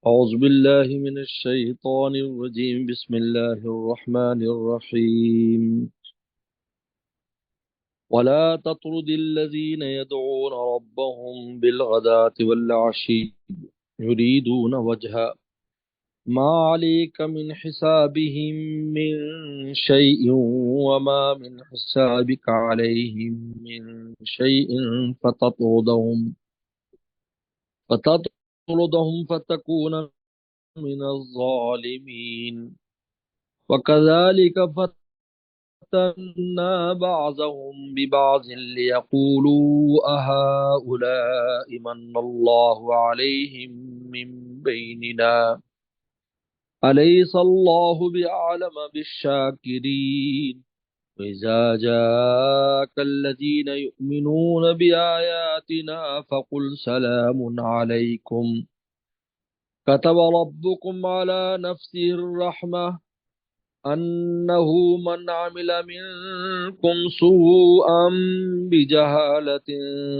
أعوذ بالله من الشيطان الرجيم. بسم الله الرحمن الرحيم. ولا تطرد الذين يدعون ربهم بالغداة والعشي يريدون وجهه ما عليك من حسابهم من شيء وما من حسابك عليهم من شيء فتطردهم فتكون من الظالمين. وكذلك فتنا بعضهم ببعض ليقولوا أهؤلاء من الله عليهم من بيننا أليس الله بأعلم بالشاكرين. وإذا جاءك الذين يؤمنون بآياتنا فقل سلام عليكم كتب ربكم على نفسه الرحمة أنه من عمل منكم سوءا بجهالة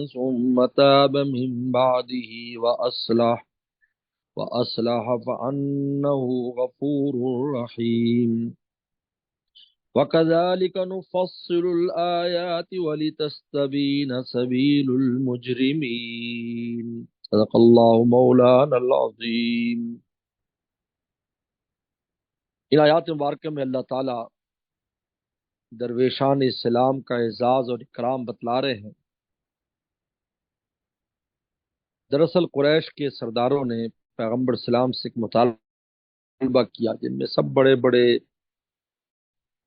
ثم تاب من بعده وأصلح فأنه غفور رحيم. وكذلك نفصل الآيات ولتستبين سبيل المجرمين. صدق الله مولانا العظيم. ان آیات مبارکہ میں اللہ تعالیٰ درویشان اسلام کا اعزاز اور اکرام بتلا رہے ہیں۔ دراصل قریش کے سرداروں نے پیغمبر اسلام سے ایک مطالبہ کیا، جن میں سب بڑے بڑے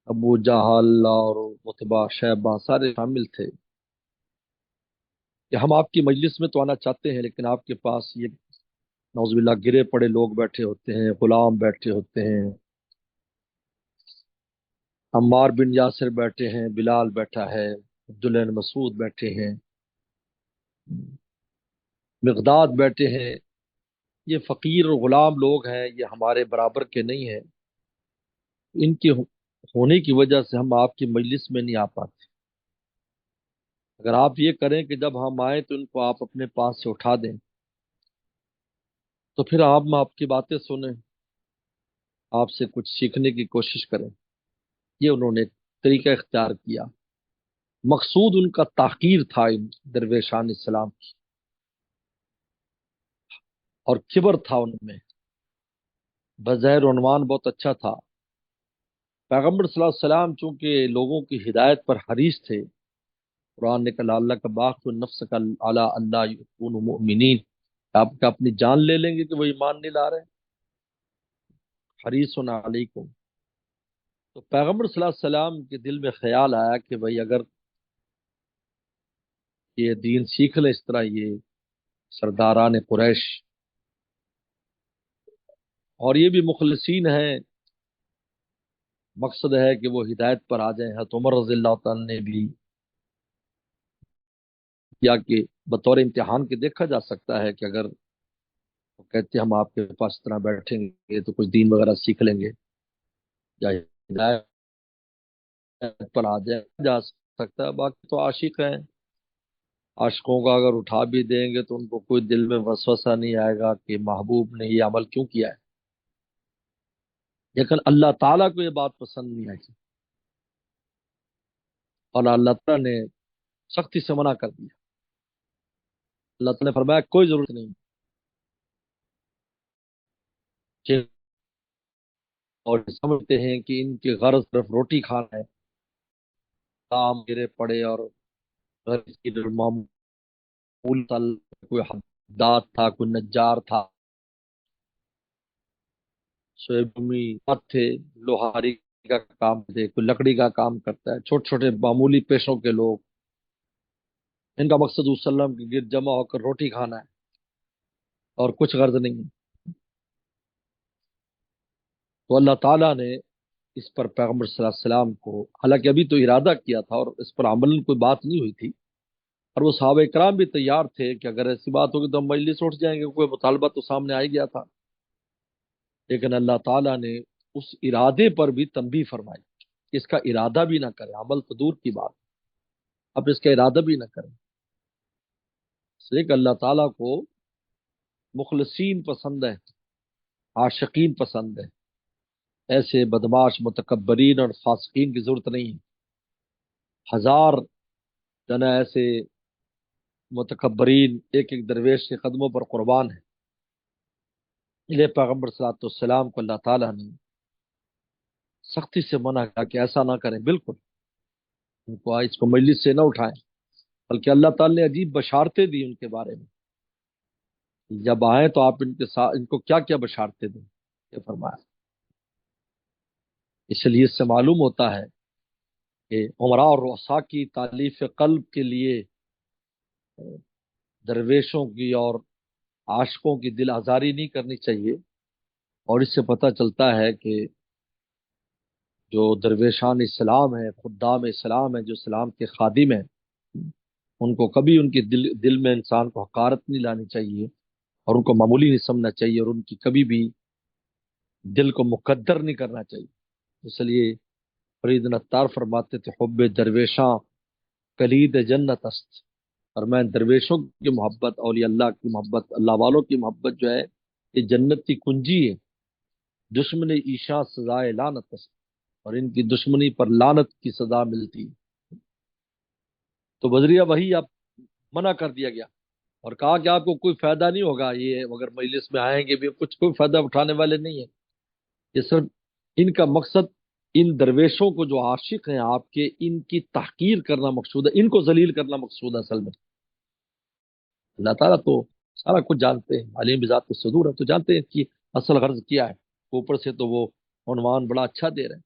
ابو جہل اور متبا شیبہ سارے شامل تھے کہ ہم آپ کی مجلس میں تو آنا چاہتے ہیں، لیکن آپ کے پاس یہ نعوذ باللہ گرے پڑے لوگ بیٹھے ہوتے ہیں، غلام بیٹھے ہوتے ہیں، عمار بن یاسر بیٹھے ہیں، بلال بیٹھا ہے، عبداللہ بن مسعود بیٹھے ہیں، مقداد بیٹھے ہیں۔ یہ فقیر اور غلام لوگ ہیں، یہ ہمارے برابر کے نہیں ہیں، ان کے ہونے کی وجہ سے ہم آپ کی مجلس میں نہیں آ پاتے۔ اگر آپ یہ کریں کہ جب ہم آئیں تو ان کو آپ اپنے پاس سے اٹھا دیں تو پھر آپ کی باتیں سنیں، آپ سے کچھ سیکھنے کی کوشش کریں۔ یہ انہوں نے طریقہ اختیار کیا۔ مقصود ان کا تحقیر تھا ان درویشان اسلام کی، اور کبر تھا ان میں۔ بظاہر عنوان بہت اچھا تھا، پیغمبر صلی اللہ علیہ وسلم چونکہ لوگوں کی ہدایت پر حریص تھے۔ قرآن نے کہا اللہ کا باق نفس کا اعلیٰ اللہ یکون مؤمنین، آپ کا اپنی جان لے لیں گے کہ وہ ایمان نہیں لا رہے، حریص علیکم۔ تو پیغمبر صلی اللہ علیہ وسلم کے دل میں خیال آیا کہ بھئی اگر یہ دین سیکھ لیں اس طرح یہ سرداران قریش، اور یہ بھی مخلصین ہیں، مقصد ہے کہ وہ ہدایت پر آ جائیں۔ حضرت عمر رضی اللہ تعالیٰ نے بھی کیا کہ بطور امتحان کے دیکھا جا سکتا ہے کہ اگر وہ کہتے ہیں ہم آپ کے پاس اس طرح بیٹھیں گے تو کچھ دین وغیرہ سیکھ لیں گے یا ہدایت پر آ جائیں جا سکتا ہے۔ باقی تو عاشق ہیں، عاشقوں کا اگر اٹھا بھی دیں گے تو ان کو کوئی دل میں وسوسہ نہیں آئے گا کہ محبوب نے یہ عمل کیوں کیا ہے، لیکن اللہ تعالیٰ کو یہ بات پسند نہیں آئی اور اللہ تعالیٰ نے سختی سے منع کر دیا۔ اللہ تعالیٰ نے فرمایا کوئی ضرورت نہیں کہ، اور سمجھتے ہیں کہ ان کی غرض صرف روٹی کھانا ہے، کام گرے پڑے اور غرض کی جو معمول تھا، کوئی حداد تھا، کوئی نجار تھا، سوئبمی تھے، لوہاری کا کام تھے، کوئی لکڑی کا کام کرتا ہے، چھوٹے چھوٹے معمولی پیشوں کے لوگ، ان کا مقصد وسلم کے گرد جمع ہو کر روٹی کھانا ہے اور کچھ غرض نہیں ہے۔ تو اللہ تعالیٰ نے اس پر پیغمبر صلی اللہ علیہ وسلم کو، حالانکہ ابھی تو ارادہ کیا تھا اور اس پر عملاً کوئی بات نہیں ہوئی تھی، اور وہ صحابہ کرام بھی تیار تھے کہ اگر ایسی بات ہوگی تو ہم مجلس اٹھ جائیں گے، کوئی مطالبہ تو سامنے آ ہی گیا تھا، لیکن اللہ تعالیٰ نے اس ارادے پر بھی تنبیہ فرمائی کہ اس کا ارادہ بھی نہ کرے، عمل تو دور کی بات، اب اس کا ارادہ بھی نہ کریں، اس لیے کہ اللہ تعالیٰ کو مخلصین پسند ہے، عاشقین پسند ہے، ایسے بدماش متکبرین اور فاسقین کی ضرورت نہیں ہے۔ ہزار جنا ایسے متکبرین ایک ایک درویش کے قدموں پر قربان ہیں۔ یہ پیغمبر صلی اللہ علیہ وسلم کو اللہ تعالیٰ نے سختی سے منع کیا کہ ایسا نہ کریں، بالکل ان کو اس کو مجلس سے نہ اٹھائیں، بلکہ اللہ تعالیٰ نے عجیب بشارتیں دی ان کے بارے میں۔ جب آئیں تو آپ ان کے ساتھ ان کو کیا کیا بشارتیں دیں، یہ فرمایا۔ اس لیے اس سے معلوم ہوتا ہے کہ عمراء اور رؤساء کی تالیف قلب کے لیے درویشوں کی اور عاشقوں کی دل آزاری نہیں کرنی چاہیے۔ اور اس سے پتہ چلتا ہے کہ جو درویشان اسلام ہیں، خدام اسلام ہیں، جو اسلام کے خادم ہیں، ان کو کبھی ان کے دل میں انسان کو حقارت نہیں لانی چاہیے اور ان کو معمولی نہیں سمجھنا چاہیے، اور ان کی کبھی بھی دل کو مقدر نہیں کرنا چاہیے۔ اس لیے فرید نطار فرماتے تھے حب درویشاں کلید جنت است، اور میں درویشوں کی محبت، اولیاء اللہ کی محبت، اللہ والوں کی محبت جو ہے یہ جنت کی کنجی ہے۔ دشمن عیشا سزائے لعنت است، اور ان کی دشمنی پر لعنت کی سزا ملتی ہے۔ تو بذریعہ وہی آپ منع کر دیا گیا اور کہا کہ آپ کو کوئی فائدہ نہیں ہوگا، یہ اگر مجلس میں آئیں گے بھی کچھ کوئی فائدہ اٹھانے والے نہیں ہیں۔ یہ صرف ان کا مقصد ان درویشوں کو جو عاشق ہیں آپ کے، ان کی تحقیر کرنا مقصود ہے، ان کو ذلیل کرنا مقصود ہے اصل میں۔ اللہ تعالیٰ تو سارا کچھ جانتے ہیں، علیم بذات الصدور ہے، تو جانتے ہیں کہ اصل غرض کیا ہے۔ اوپر سے تو وہ عنوان بڑا اچھا دے رہے ہیں۔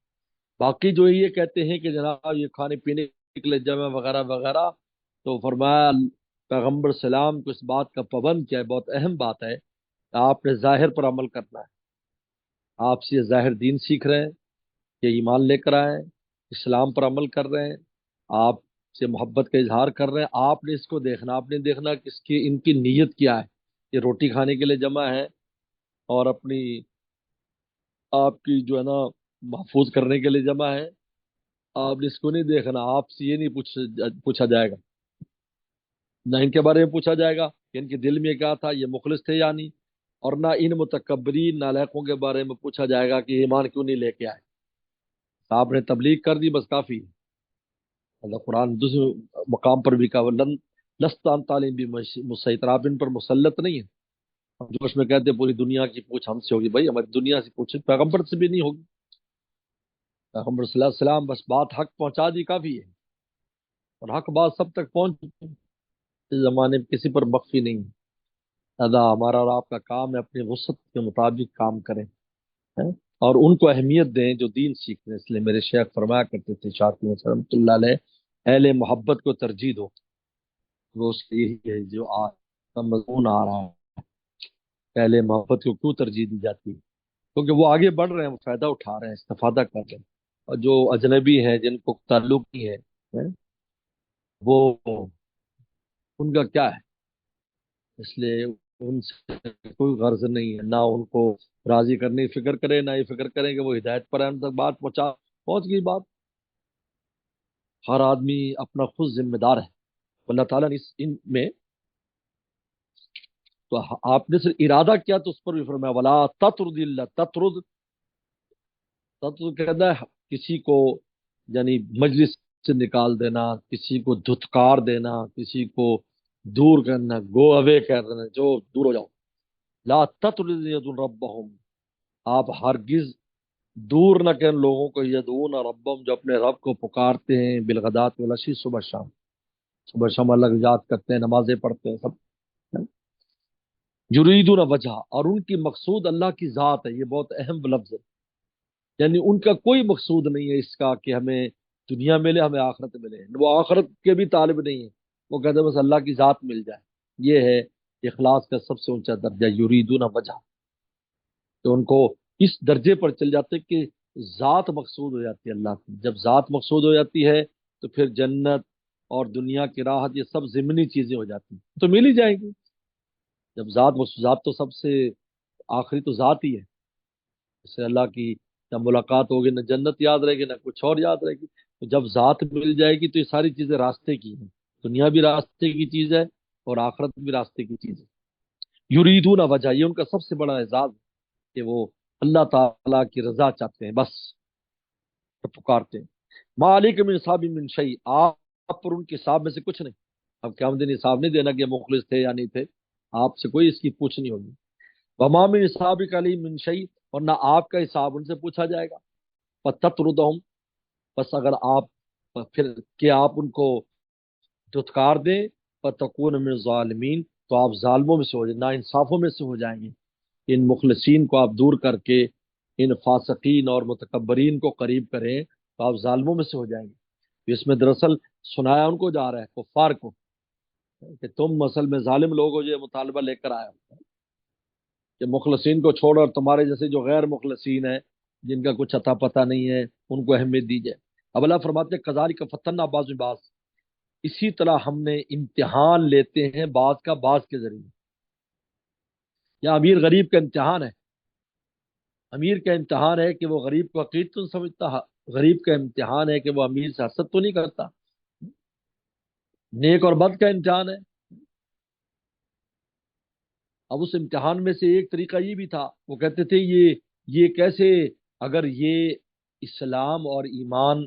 باقی جو یہ کہتے ہیں کہ جناب یہ کھانے پینے کے لیے جمع وغیرہ وغیرہ، تو فرمایا پیغمبر سلام کو اس بات کا پابند کیا ہے، بہت اہم بات ہے کہ آپ نے ظاہر پر عمل کرنا ہے۔ آپ سے ظاہر دین سیکھ رہے ہیں کہ ایمان لے کر آئے، اسلام پر عمل کر رہے ہیں، آپ سے محبت کا اظہار کر رہے ہیں، آپ نے اس کو دیکھنا، آپ نے دیکھنا کہ اس کی ان کی نیت کیا ہے۔ یہ روٹی کھانے کے لیے جمع ہے اور اپنی آپ کی جو ہے نا محفوظ کرنے کے لیے جمع ہے۔ آپ نے اس کو نہیں دیکھنا، آپ سے یہ نہیں پوچھا جائے گا، نہ ان کے بارے میں پوچھا جائے گا کہ ان کے دل میں کیا تھا، یہ مخلص تھے یا نہیں، اور نہ ان متکبرین نالائقوں کے بارے میں پوچھا جائے گا کہ ایمان کیوں نہیں لے کے آئے۔ آپ نے تبلیغ کر دی، بس کافی ہے۔ اللہ قرآن دوسرے مقام پر بھی کہا لن لستان تعلیم بھی مسیطر، آپ ان پر مسلط نہیں ہے۔ جو اس میں کہتے ہیں پوری دنیا کی پوچھ ہم سے ہوگی، بھائی ہماری دنیا سے پوچھ، پیغمبر سے بھی نہیں ہوگی۔ پیغمبر صلی اللہ علیہ وسلم بس بات حق پہنچا دی، کافی ہے، اور حق بات سب تک پہنچ چکی ہے۔ اس زمانے میں کسی پر مخفی نہیں ہے۔ لہذا ہمارا اور آپ کا کام ہے اپنی وسعت کے مطابق کام کریں، اور ان کو اہمیت دیں جو دین سیکھ رہے ہیں۔ اس لیے میرے شیخ فرمایا کرتے تھے شافعی رحمۃ اللہ علیہ، اہل محبت کو ترجیح دو۔ وہ اس کے یہی ہے جو آج کا مضمون آ رہا ہے، اہل محبت کو کیوں ترجیح دی جاتی ہے؟ کیونکہ وہ آگے بڑھ رہے ہیں، وہ فائدہ اٹھا رہے ہیں، استفادہ کر رہے ہیں، اور جو اجنبی ہیں جن کو تعلق نہیں ہے وہ ان کا کیا ہے؟ اس لیے ان سے کوئی غرض نہیں ہے، نہ ان کو راضی کرنے کی فکر کرے، نہ یہ فکر کریں کہ وہ ہدایت پر ہے، ان تک بات پہنچ گئی بات۔ ہر آدمی اپنا خود ذمہ دار ہے۔ اللہ تعالیٰ نے ان میں تو آپ نے صرف ارادہ کیا تو اس پر بھی فرمایا ولا تطرد اللہ تطرد کہتا ہے کسی کو یعنی مجلس سے نکال دینا، کسی کو دھتکار دینا، کسی کو دور کرنا، گو اوے کر دینا، جو دور ہو جاؤ۔ لا تطرد ربہم، آپ ہرگز دور نہ کریں لوگوں کو، یدعون ربہم، جو اپنے رب کو پکارتے ہیں، بالغدات والعشی، صبح شام، صبح شام اللہ کی یاد کرتے ہیں، نمازیں پڑھتے ہیں سب، یریدون وجہ، اور ان کی مقصود اللہ کی ذات ہے۔ یہ بہت اہم لفظ ہے، یعنی ان کا کوئی مقصود نہیں ہے اس کا کہ ہمیں دنیا ملے، ہمیں آخرت ملے، وہ آخرت کے بھی طالب نہیں ہے، وہ کہتے ہیں بس اللہ کی ذات مل جائے۔ یہ ہے اخلاص کا سب سے اونچا درجہ، یریدون وجہ، تو ان کو اس درجے پر چل جاتے کہ ذات مقصود ہو جاتی ہے اللہ کی۔ جب ذات مقصود ہو جاتی ہے تو پھر جنت اور دنیا کی راحت یہ سب ضمنی چیزیں ہو جاتی ہیں، تو مل ہی جائیں گی۔ جب ذات تو سب سے آخری تو ذات ہی ہے، اس سے اللہ کی جب ملاقات ہوگی نہ جنت یاد رہے گی نہ کچھ اور یاد رہے گی۔ تو جب ذات مل جائے گی تو یہ ساری چیزیں راستے کی ہیں، دنیا بھی راستے کی چیز ہے اور آخرت بھی راستے کی چیز ہے۔ یریدون وجہ، یہ ان کا سب سے بڑا اعزاز ہے۔ کہ وہ اللہ تعالیٰ کی رضا چاہتے ہیں، بس پکارتے ہیں۔ مالک من صاحب من شیء، آپ پر ان کے حساب میں سے کچھ نہیں۔ اب قیامت دن حساب نہیں دینا کہ مخلص تھے یا نہیں تھے، آپ سے کوئی اس کی پوچھ نہیں ہوگی۔ وما من حسابک علیہم من شیء، اور نہ آپ کا حساب ان سے پوچھا جائے گا۔ فتطردہم، بس اگر آپ پھر کہ آپ ان کو دھتکار دیں، فتکون من الظالمین، تو آپ ظالموں میں سے ہو جائیں، نا انصافوں میں سے ہو جائیں گے۔ ان مخلصین کو آپ دور کر کے ان فاسقین اور متکبرین کو قریب کریں تو آپ ظالموں میں سے ہو جائیں گے۔ اس میں دراصل سنایا ان کو جا رہا ہے، کفار کو، کہ تم اصل میں ظالم لوگ ہو، جو یہ مطالبہ لے کر آیا کہ مخلصین کو چھوڑ اور تمہارے جیسے جو غیر مخلصین ہیں، جن کا کچھ عطا پتہ نہیں ہے، ان کو اہمیت دیجیے۔ اب اللہ فرماتے ہیں کذالک فتنا بعض بعض، اسی طرح ہم نے امتحان لیتے ہیں بعض کا بعض کے ذریعے۔ یا امیر غریب کا امتحان ہے، امیر کا امتحان ہے کہ وہ غریب کو حقیر تو سمجھتا، غریب کا امتحان ہے کہ وہ امیر سے حسد تو نہیں کرتا۔ نیک اور بد کا امتحان ہے۔ اب اس امتحان میں سے ایک طریقہ یہ بھی تھا، وہ کہتے تھے یہ کیسے، اگر یہ اسلام اور ایمان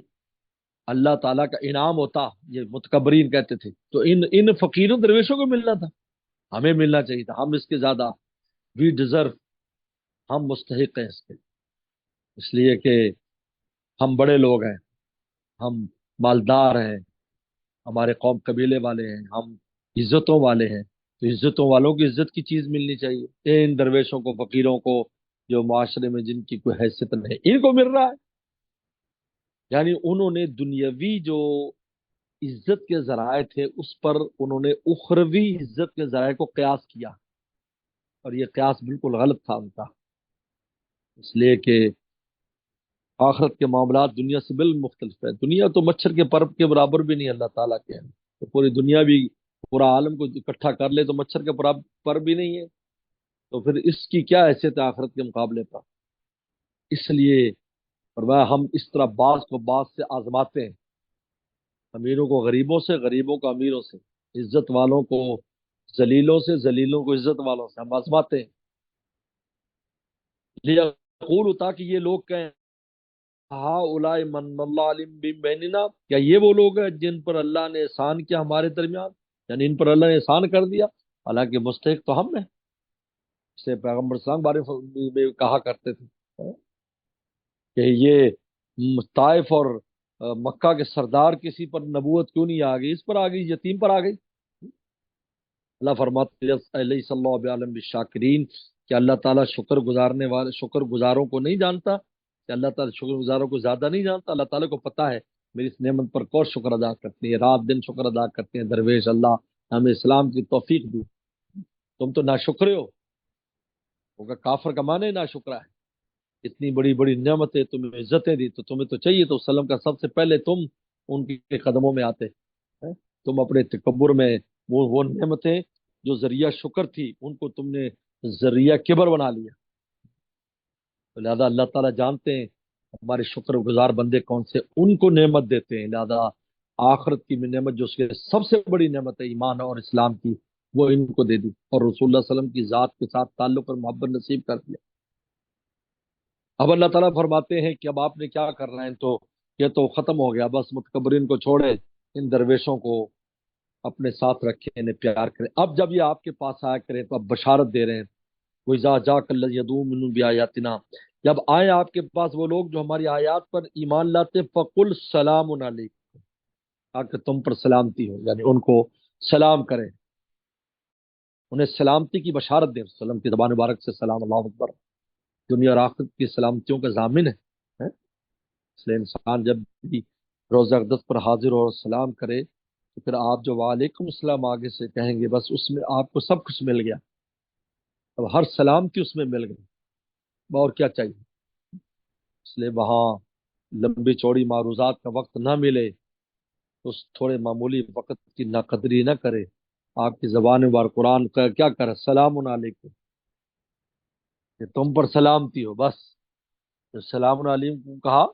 اللہ تعالیٰ کا انعام ہوتا، یہ متکبرین کہتے تھے، تو ان فقیروں درویشوں کو ملنا تھا، ہمیں ملنا چاہیے تھا، ہم اس کے زیادہ، وی ڈیزرو، ہم مستحق ہیں اس کے، اس لیے کہ ہم بڑے لوگ ہیں، ہم مالدار ہیں، ہمارے قوم قبیلے والے ہیں، ہم عزتوں والے ہیں، تو عزتوں والوں کی عزت کی چیز ملنی چاہیے۔ ان درویشوں کو، فقیروں کو، جو معاشرے میں جن کی کوئی حیثیت نہیں، ان کو مل رہا ہے۔ یعنی انہوں نے دنیاوی جو عزت کے ذرائع تھے اس پر انہوں نے اخروی عزت کے ذرائع کو قیاس کیا، اور یہ قیاس بالکل غلط تھا ان کا، اس لیے کہ آخرت کے معاملات دنیا سے بالکل مختلف ہے۔ دنیا تو مچھر کے پر کے برابر بھی نہیں اللہ تعالیٰ کے ہیں، تو پوری دنیا بھی، پورا عالم کو اکٹھا کر لے تو مچھر کے پر بھی نہیں ہے، تو پھر اس کی کیا حیثیت ہے آخرت کے مقابلے پر؟ اس لیے فرمایا ہم اس طرح بعض کو بعض سے آزماتے ہیں، امیروں کو غریبوں سے، غریبوں کو امیروں سے، عزت والوں کو ذلیلوں سے، ذلیلوں کو عزت والوں سے ہم آزماتے ہیں۔ لیقول، تاکہ یہ لوگ کہیں ہا اولائے من اللہ علیم بیننا، کیا یہ وہ لوگ ہیں جن پر اللہ نے احسان کیا ہمارے درمیان، یعنی ان پر اللہ نے احسان کر دیا، حالانکہ مستحق تو ہم ہیں۔ سے پیغمبر اسلام بارے میں کہا کرتے تھے کہ یہ طائف اور مکہ کے سردار کسی پر نبوت کیوں نہیں آ گئی، اس پر آ گئی، یتیم پر آ گئی۔ اللہ فرماتے ہیں علیہ صلی اللہ علیہ بالشاکرین، کہ اللہ تعالیٰ شکر گزارنے والے، شکر گزاروں کو نہیں جانتا، کہ اللہ تعالیٰ شکر گزاروں کو زیادہ نہیں جانتا۔ اللہ تعالیٰ کو پتا ہے میری اس نعمت پر کون شکر ادا کرتے ہیں، رات دن شکر ادا کرتے ہیں درویش، اللہ ہمیں اسلام کی توفیق دی، تم تو ناشکرے ہو، ہوگا کافر کا معنی ناشکرا ہے۔ اتنی بڑی بڑی نعمتیں تمہیں، عزتیں دی، تو تمہیں تو چاہیے تو وسلم کا سب سے پہلے تم ان کے قدموں میں آتے ہیں۔ تم اپنے تکبر میں وہ نعمتیں جو ذریعہ شکر تھی ان کو تم نے ذریعہ کبر بنا لیا۔ تو لہذا اللہ تعالیٰ جانتے ہیں ہمارے شکر گزار بندے کون سے، ان کو نعمت دیتے ہیں۔ لہذا آخرت کی نعمت جو اس کے سب سے بڑی نعمت ہے ایمان اور اسلام کی، وہ ان کو دے دی، اور رسول اللہ صلی اللہ علیہ وسلم کی ذات کے ساتھ تعلق اور محبت نصیب کر دیا۔ اب اللہ تعالیٰ فرماتے ہیں کہ اب آپ نے کیا کرنا ہے، تو یہ تو ختم ہو گیا، بس متکبرین کو چھوڑے، ان درویشوں کو اپنے ساتھ رکھیں، انہیں پیار کریں۔ اب جب یہ آپ کے پاس آیا کریں تو اب بشارت دے رہے ہیں، وَإِذَا جَاءَكَ الَّذِينَ يَدْعُونَ بِآيَاتِنَا، جب آئیں آپ کے پاس وہ لوگ جو ہماری آیات پر ایمان لاتے، فَقُلْ سَلَامٌ عَلَيْكُمْ، تاکہ تم پر سلامتی ہو، یعنی ان کو سلام کریں، انہیں سلامتی کی بشارت دیں۔ سلام کی زبان مبارک سے سلام، اللہ اکبر، دنیا اور آخرت کی سلامتیوں کا ضامن ہے۔ اس لیے انسان جب بھی روز اقدس پر حاضر ہو اور سلام کرے تو پھر آپ جو وعلیکم السلام آگے سے کہیں گے، بس اس میں آپ کو سب کچھ مل گیا، اب ہر سلامتی اس میں مل گئی، اور کیا چاہیے؟ اس لیے وہاں لمبی چوڑی معروضات کا وقت نہ ملے تو اس تھوڑے معمولی وقت کی ناقدری نہ کرے، آپ کی زبان بار قرآن کا کیا کرے، السلام علیکم، کہ تم پر سلامتی ہو، بس السلام علیکم کہا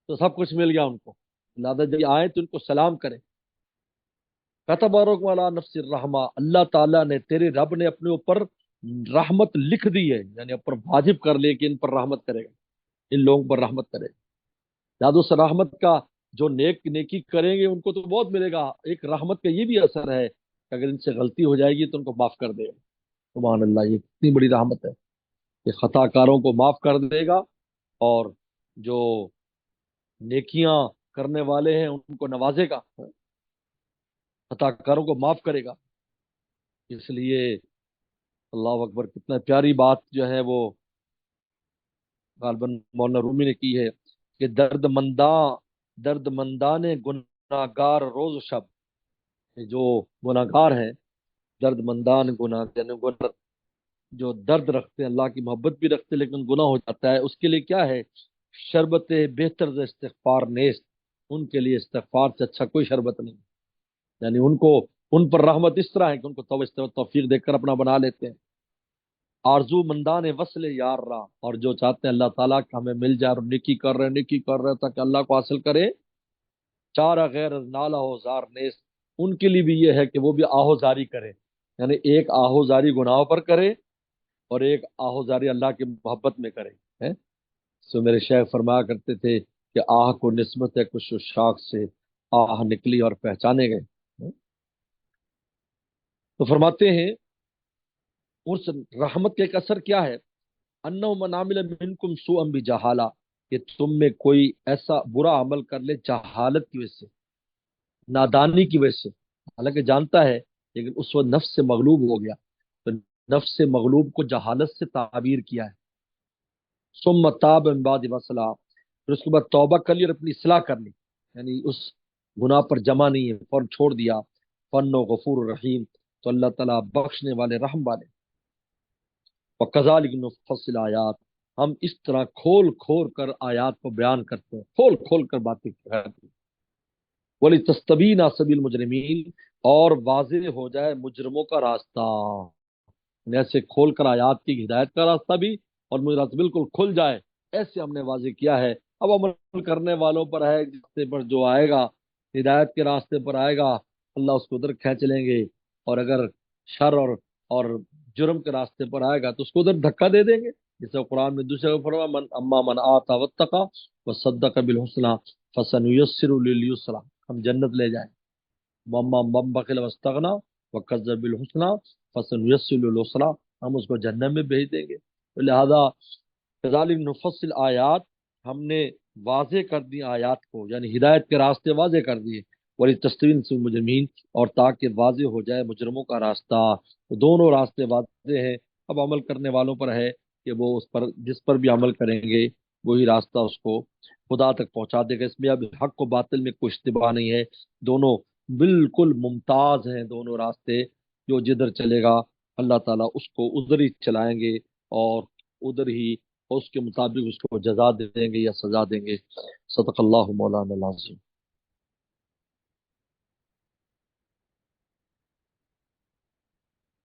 تو سب کچھ مل گیا ان کو۔ لہٰذا جب آئے تو ان کو سلام کریں۔ کتب علی نفس الرحمہ، اللہ تعالیٰ نے، تیرے رب نے اپنے اوپر رحمت لکھ دی ہے، یعنی اب پر واجب کر لے کہ ان پر رحمت کرے گا، ان لوگوں پر رحمت کرے گا۔ یاد اس رحمت کا جو نیکی کریں گے ان کو تو بہت ملے گا۔ ایک رحمت کا یہ بھی اثر ہے کہ اگر ان سے غلطی ہو جائے گی تو ان کو معاف کر دے گا۔ سبحان اللہ، یہ کتنی بڑی رحمت ہے کہ خطا کاروں کو معاف کر دے گا، اور جو نیکیاں کرنے والے ہیں ان کو نوازے گا، خطا کاروں کو معاف کرے گا۔ اس لیے اللہ اکبر، کتنا پیاری بات جو ہے وہ غالباً مولانا رومی نے کی ہے کہ درد مندان گناہگار روز و شب، جو گناہگار ہیں، درد مندان گناہ جو درد رکھتے ہیں، اللہ کی محبت بھی رکھتے ہیں لیکن گناہ ہو جاتا ہے، اس کے لیے کیا ہے؟ شربت بہتر سے استغفار نیست، ان کے لیے استغفار سے اچھا کوئی شربت نہیں۔ یعنی ان پر رحمت اس طرح ہے کہ ان کو توفیق دے کر اپنا بنا لیتے ہیں۔ آرزو مندان وصل یار را، اور جو چاہتے ہیں اللہ تعالیٰ کہ ہمیں مل جائے اور نیکی کر رہے تاکہ اللہ کو حاصل کرے، چارہ غیر از نالہ و زار نیس، ان کے لیے بھی یہ ہے کہ وہ بھی آہوزاری کرے، یعنی ایک آہوزاری گناہوں پر کرے اور ایک آہوزاری اللہ کی محبت میں کرے ہیں۔ سو میرے شیخ فرمایا کرتے تھے کہ آہ کو نسبت ہے کچھ شاخ سے، آہ نکلی اور پہچانے گئے۔ تو فرماتے ہیں اس رحمت کا ایک اثر کیا ہے؟ انہ من عمل منکم سوءا بجہالہ، کہ تم میں کوئی ایسا برا عمل کر لے جہالت کی وجہ سے، نادانی کی وجہ سے، حالانکہ جانتا ہے لیکن اس وقت نفس سے مغلوب ہو گیا، تو نفس سے مغلوب کو جہالت سے تعبیر کیا ہے۔ ثم تاب من بعد وصلہ، پھر اس کے بعد توبہ کر لی اور اپنی اصلاح کر لی، یعنی اس گناہ پر جمع نہیں ہے، فوراً چھوڑ دیا، فن و غفور الرحیم، تو اللہ تعالیٰ بخشنے والے رحم والے۔ وَكَذَلِكَ نُفَصِّلُ الْآيَاتِ، ہم اس طرح کھول کھول کر آیات کو بیان کرتے ہیں، کھول کھول کر باتیں کرتے ہیں۔ وَلِتَسْتَبِينَ سَبِيلُ الْمُجْرِمِينَ، اور واضح ہو جائے مجرموں کا راستہ، یعنی ایسے کھول کر آیات کی ہدایت کا راستہ بھی، اور مجھے راستہ بالکل کھل جائے، ایسے ہم نے واضح کیا ہے۔ اب عمل کرنے والوں پر ہے، جس پر جو آئے گا ہدایت کے راستے پر آئے گا اللہ اس کو ادھر کھینچ لیں گے، اور اگر شر اور جرم کے راستے پر آئے گا تو اس کو ادھر دھکا دے دیں گے، جیسے قرآن میں دوسرے کو فرمایا من اما من آتا واتقا وصدق بالحسنى فسنيسر لليسرى، ہم جنت لے جائیں۔ واما من بخل واستغنى وكذب بالحسنى فسنيسر لليسرى، ہم اس کو جنت میں بھیج دیں گے۔ تو لہذا كذلك نفصل آیات، ہم نے واضح کر دی آیات کو، یعنی ہدایت کے راستے واضح کر دیے، وَلِتَسْتَبِينَ سَبِيلُ الْمُجْرِمِينَ، اور تاکہ واضح ہو جائے مجرموں کا راستہ۔ تو دونوں راستے واضح ہیں، اب عمل کرنے والوں پر ہے کہ وہ اس پر، جس پر بھی عمل کریں گے وہی راستہ اس کو خدا تک پہنچا دے گا۔ اس میں اب حق و باطل میں کوئی اشتباہ نہیں ہے، دونوں بالکل ممتاز ہیں دونوں راستے، جو جدھر چلے گا اللہ تعالیٰ اس کو ادھر ہی چلائیں گے، اور ادھر ہی اس کے مطابق اس کو جزا دیں گے یا سزا دیں گے۔ صدق اللہ مولانا العظیم۔